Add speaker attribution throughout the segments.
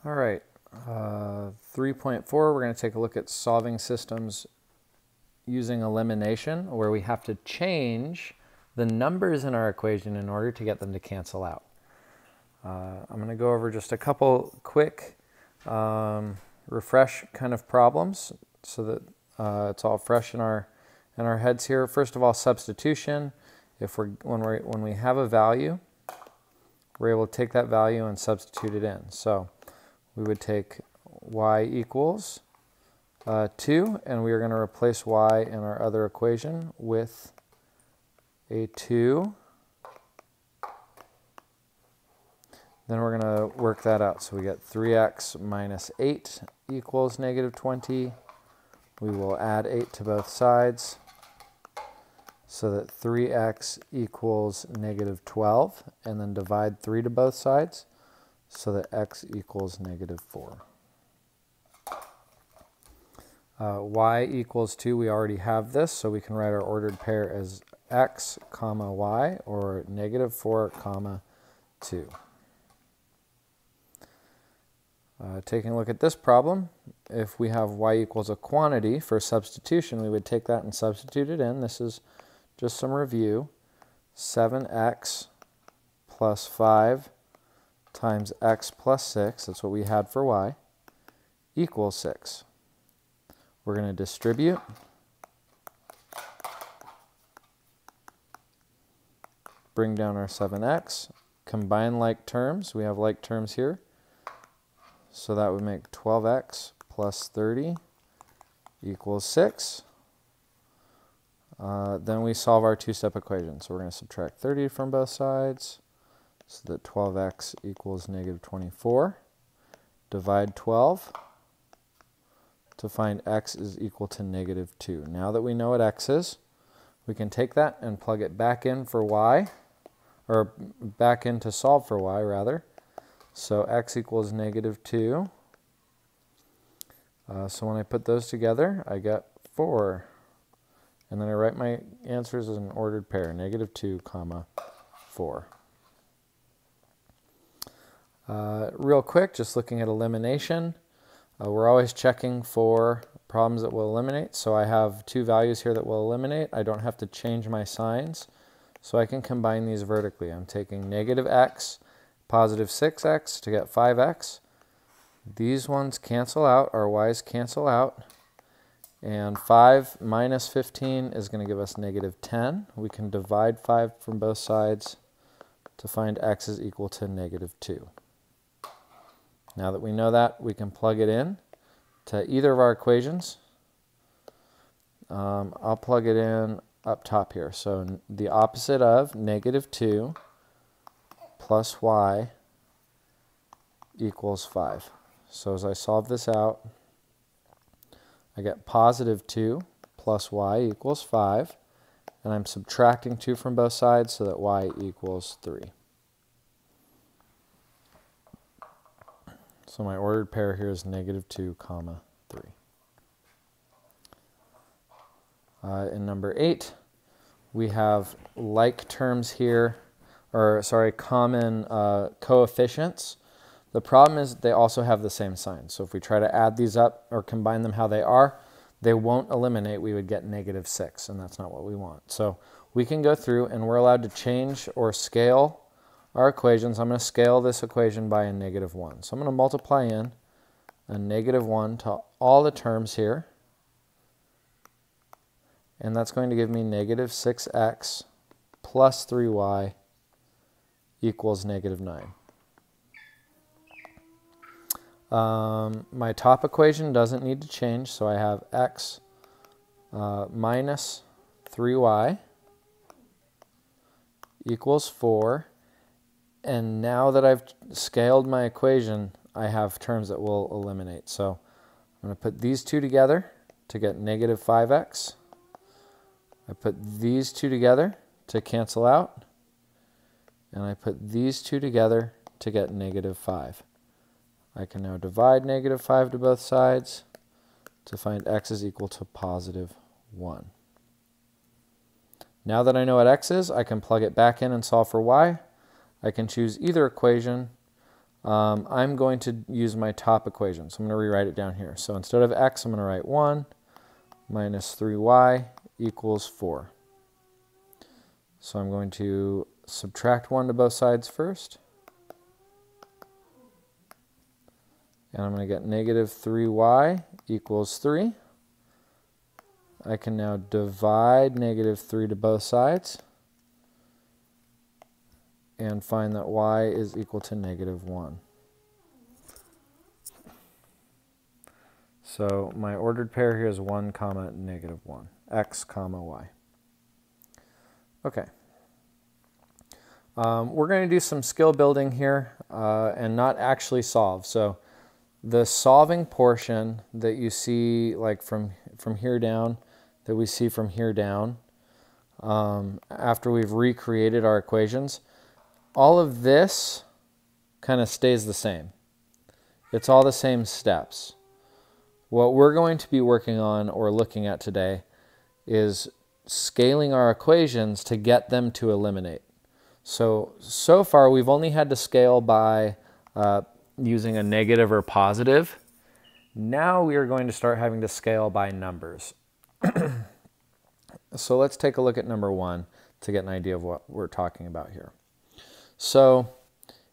Speaker 1: All right, 3.4, we're going to take a look at solving systems using elimination, where we have to change the numbers in our equation in order to get them to cancel out. I'm going to go over just a couple quick refresh kind of problems so that it's all fresh in our heads here. First of all, substitution. When we have a value, we're able to take that value and substitute it in. So we would take y equals 2, and we are going to replace y in our other equation with a 2. Then we're going to work that out. So we get 3x minus 8 equals negative 20. We will add 8 to both sides so that 3x equals negative 12, and then divide 3 to both sides so that x equals negative 4. Y equals 2, we already have this, so we can write our ordered pair as x comma y, or negative 4 comma 2. Taking a look at this problem, if we have y equals a quantity for substitution, we would take that and substitute it in. This is just some review. 7x plus 5 times x plus 6, that's what we had for y, equals 6. We're going to distribute. Bring down our 7x. Combine like terms. We have like terms here. So that would make 12x plus 30 equals 6. Then we solve our two-step equation. So we're going to subtract 30 from both sides so that 12x equals negative 24. Divide 12 to find x is equal to negative 2. Now that we know what x is, we can take that and plug it back in for y, or back in to solve for y, rather. So x equals negative 2. So when I put those together, I get 4. And then I write my answers as an ordered pair, negative 2 comma 4. Real quick, just looking at elimination, we're always checking for problems that will eliminate. So I have two values here that will eliminate. I don't have to change my signs, so I can combine these vertically. I'm taking negative x, positive 6x to get 5x. These ones cancel out, our y's cancel out. And 5 minus 15 is going to give us negative 10. We can divide 5 from both sides to find x is equal to negative 2. Now that we know that, we can plug it in to either of our equations. I'll plug it in up top here. So the opposite of negative 2 plus y equals 5. So as I solve this out, I get positive 2 plus y equals 5, and I'm subtracting 2 from both sides so that y equals 3. So my ordered pair here is negative 2 comma 3. In number 8, we have like terms here, or sorry, common coefficients. The problem is they also have the same sign. So if we try to add these up or combine them how they are, they won't eliminate. We would get negative 6, and that's not what we want. So we can go through, and we're allowed to change or scale our equations. I'm going to scale this equation by a negative 1. So I'm going to multiply in a negative 1 to all the terms here. And that's going to give me negative 6x plus 3y equals negative 9. My top equation doesn't need to change, so I have x minus 3y equals 4. And now that I've scaled my equation, I have terms that will eliminate. So I'm going to put these two together to get negative 5x. I put these two together to cancel out. And I put these two together to get negative 5. I can now divide negative 5 to both sides to find x is equal to positive 1. Now that I know what x is, I can plug it back in and solve for y. I can choose either equation. I'm going to use my top equation. So I'm going to rewrite it down here. So instead of x, I'm going to write 1 minus 3y equals 4. So I'm going to subtract 1 to both sides first. And I'm going to get negative 3y equals 3. I can now divide negative 3 to both sides and find that y is equal to negative 1. So my ordered pair here is 1 comma negative 1, x comma y. Okay. We're going to do some skill building here and not actually solve. So the solving portion that you see like from here down, that we see from here down, after we've recreated our equations, all of this kind of stays the same. It's all the same steps. What we're going to be working on or looking at today is scaling our equations to get them to eliminate. So far we've only had to scale by using a negative or positive. Now we are going to start having to scale by numbers. So let's take a look at number 1 to get an idea of what we're talking about here. So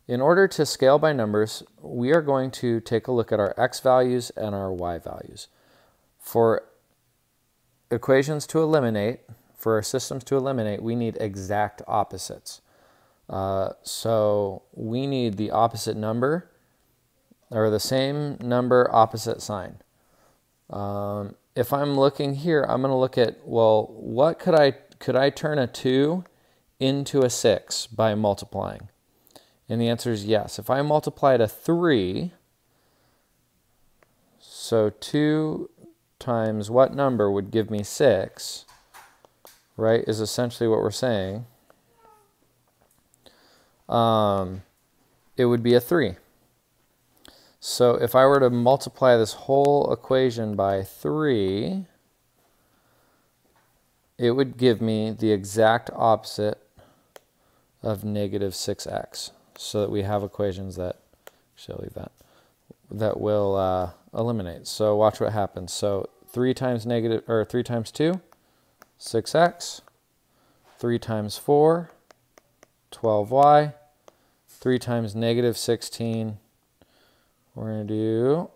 Speaker 1: in order to scale by numbers, we are going to take a look at our x values and our y values. For equations to eliminate, for our systems to eliminate, we need exact opposites. So we need the opposite number, or the same number, opposite sign. If I'm looking here, I'm going to look at, well, what could I turn a 2 into a 6 by multiplying? And the answer is yes. If I multiplied a 3, so 2 times what number would give me 6, right, is essentially what we're saying. It would be a 3. So if I were to multiply this whole equation by 3, it would give me the exact opposite of negative 6x. So that we have equations that, actually I'll leave that, that will eliminate. So watch what happens. So 3 times 2, 6x. 3 times 4, 12y. 3 times negative 16, we're going to do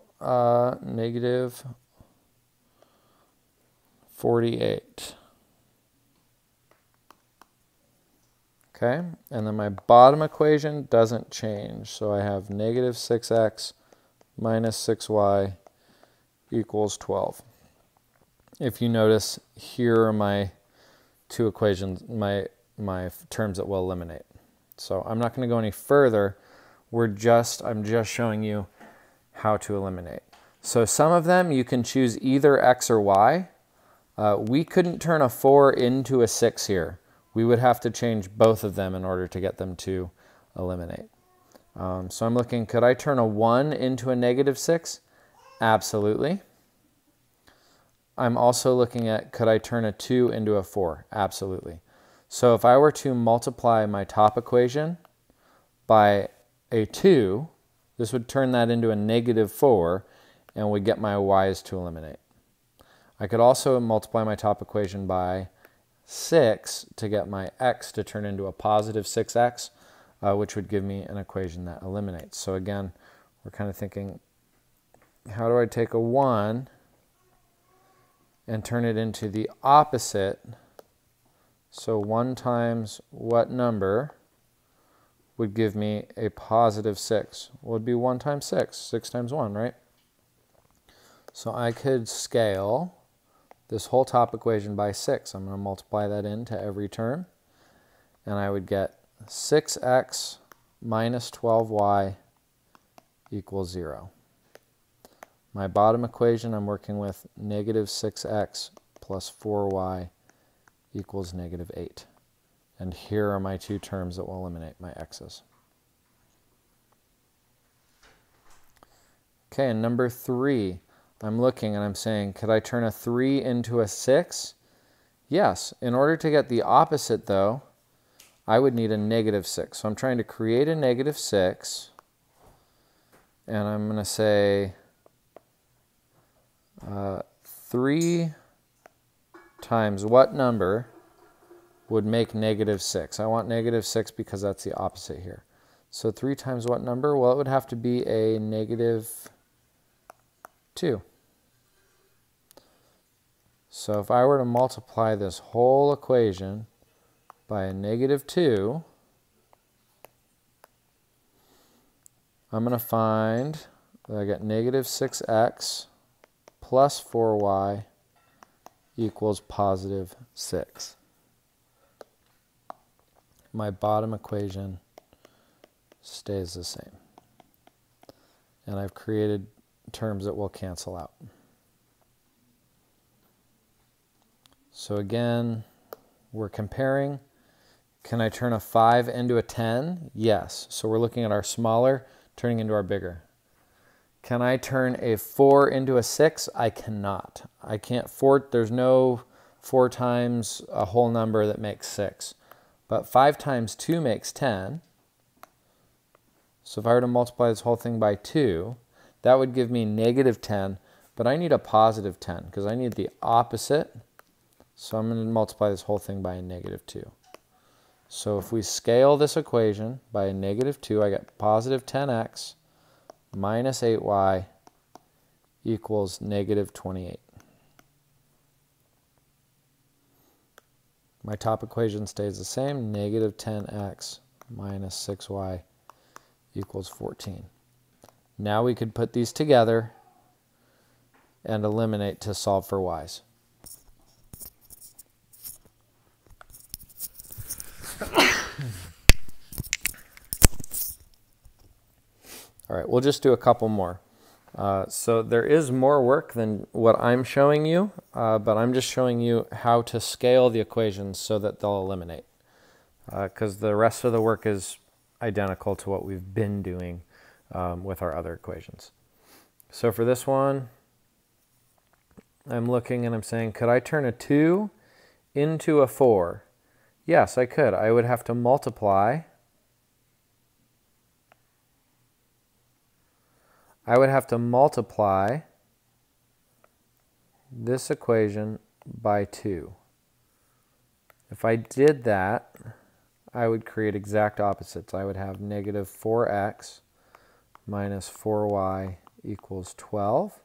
Speaker 1: negative 48. Okay, and then my bottom equation doesn't change. So I have negative 6x minus 6y equals 12. If you notice, here are my two equations, my terms that will eliminate. So I'm not going to go any further. I'm just showing you how to eliminate. So some of them you can choose either x or y. We couldn't turn a 4 into a 6 here. We would have to change both of them in order to get them to eliminate. So I'm looking, could I turn a 1 into a negative 6? Absolutely. I'm also looking at, could I turn a 2 into a 4? Absolutely. So if I were to multiply my top equation by a 2, this would turn that into a negative 4 and would get my y's to eliminate. I could also multiply my top equation by 6 to get my x to turn into a positive 6x, which would give me an equation that eliminates. So again, we're kind of thinking, how do I take a 1 and turn it into the opposite? So 1 times what number would give me a positive 6? Well, it would be 1 times 6. 6 times 1, right? So I could scale this whole top equation by 6. I'm going to multiply that into every term. And I would get 6x minus 12y equals 0. My bottom equation, I'm working with negative 6x plus 4y equals negative 8. And here are my two terms that will eliminate my x's. Okay, and number 3, I'm looking and I'm saying, could I turn a 3 into a 6? Yes. In order to get the opposite, though, I would need a negative 6. So I'm trying to create a negative 6 and I'm going to say 3 times what number would make negative 6? I want negative 6 because that's the opposite here. So 3 times what number? Well, it would have to be a negative 2. So if I were to multiply this whole equation by a negative 2, I'm going to find that I get negative 6x plus 4y equals positive 6. My bottom equation stays the same. And I've created terms that will cancel out. So again, we're comparing. Can I turn a 5 into a 10? Yes. So we're looking at our smaller turning into our bigger. Can I turn a 4 into a 6? I cannot. I can't. There's no 4 times a whole number that makes 6. But 5 times 2 makes 10. So if I were to multiply this whole thing by 2, that would give me negative 10. But I need a positive 10 because I need the opposite. So I'm going to multiply this whole thing by a negative 2. So if we scale this equation by a negative 2, I get positive 10x minus 8y equals negative 28. My top equation stays the same, negative 10x minus 6y equals 14. Now we could put these together and eliminate to solve for y's. All right, we'll just do a couple more. So there is more work than what I'm showing you, but I'm just showing you how to scale the equations so that they'll eliminate. Because the rest of the work is identical to what we've been doing with our other equations. So for this one, I'm looking and I'm saying, could I turn a 2 into a 4? Yes, I could. I would have to multiply. I would have to multiply this equation by 2. If I did that, I would create exact opposites. I would have negative 4x minus 4y equals 12.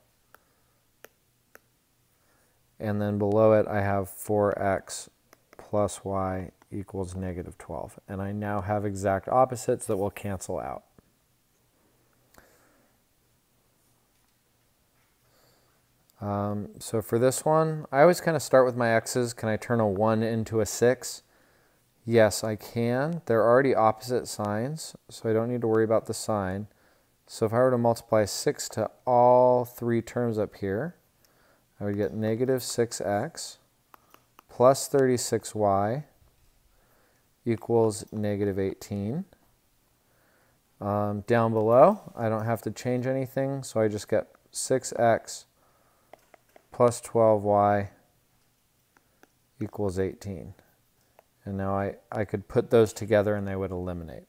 Speaker 1: And then below it, I have 4x plus y equals negative 12. And I now have exact opposites that will cancel out. So for this one, I always kind of start with my x's. Can I turn a 1 into a 6? Yes, I can. They're already opposite signs, so I don't need to worry about the sign. So if I were to multiply 6 to all 3 terms up here, I would get negative 6x plus 36y equals negative 18. Down below, I don't have to change anything, so I just get 6x plus 12y equals 18. And now I could put those together and they would eliminate.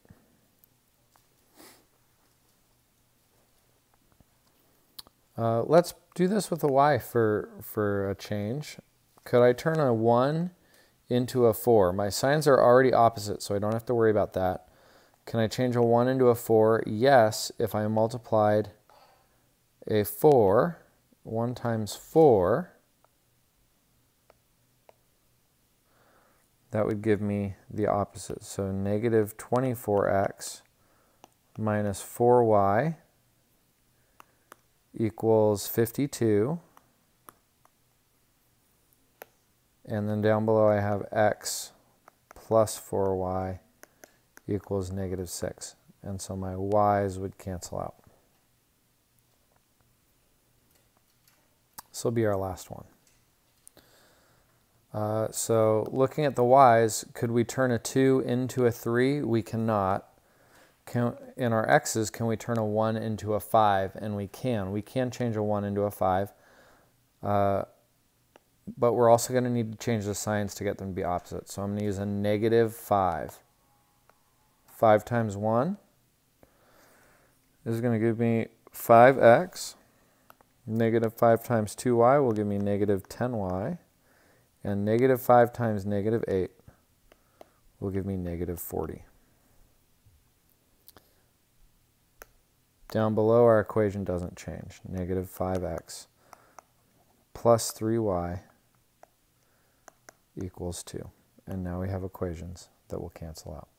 Speaker 1: Let's do this with a y for a change. Could I turn a 1 into a 4? My signs are already opposite, so I don't have to worry about that. Can I change a 1 into a 4? Yes, if I multiplied a 4, 1 times 4, that would give me the opposite. So negative 24x minus 4y equals 52. And then down below I have x plus 4y equals negative 6. And so my y's would cancel out. This will be our last one. So looking at the y's, could we turn a 2 into a 3? We cannot. In our x's, can we turn a 1 into a 5? And we can. We can change a 1 into a 5. But we're also going to need to change the signs to get them to be opposite. So I'm going to use a negative 5. 5 times 1 is going to give me 5x. Negative 5 times 2y will give me negative 10y. And negative 5 times negative 8 will give me negative 40. Down below, our equation doesn't change. Negative 5x plus 3y equals 2. And now we have equations that will cancel out.